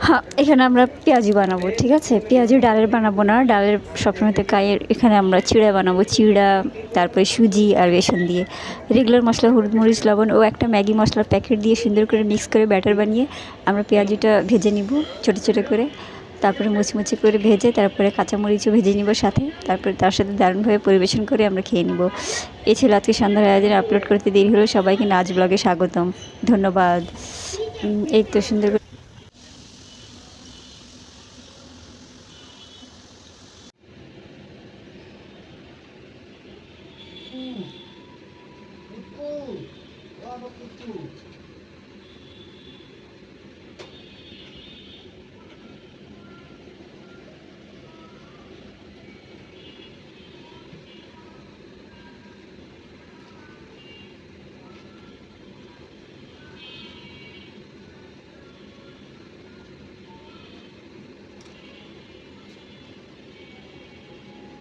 হ্যাঁ, এখানে আমরা পেঁয়াজি বানাবো, ঠিক আছে? পেঁয়াজি ডালের বানাবো না, ডালের সবসময় তো গায়ের, এখানে আমরা চিড়া বানাবো, চিড়া, তারপরে সুজি আর বেসন দিয়ে রেগুলার মশলা, হলুদ, মরিচ, লবণ ও একটা ম্যাগি মশলার প্যাকেট দিয়ে সুন্দর করে মিক্স করে ব্যাটার বানিয়ে আমরা পেঁয়াজিটা ভেজে নিব ছোটো ছোটো করে। তারপরে মুচমুচি করে ভেজে তারপরে কাঁচামরিচও ভেজে নিব সাথে, তারপরে তার সাথে দারুণভাবে পরিবেশন করে আমরা খেয়ে নিব। এই ছিল আজকে সন্ধ্যার আয়োজন। আপলোড করতে দেরি হলো, সবাইকে নাচ ব্লগে স্বাগতম, ধন্যবাদ। এই তো সুন্দর করে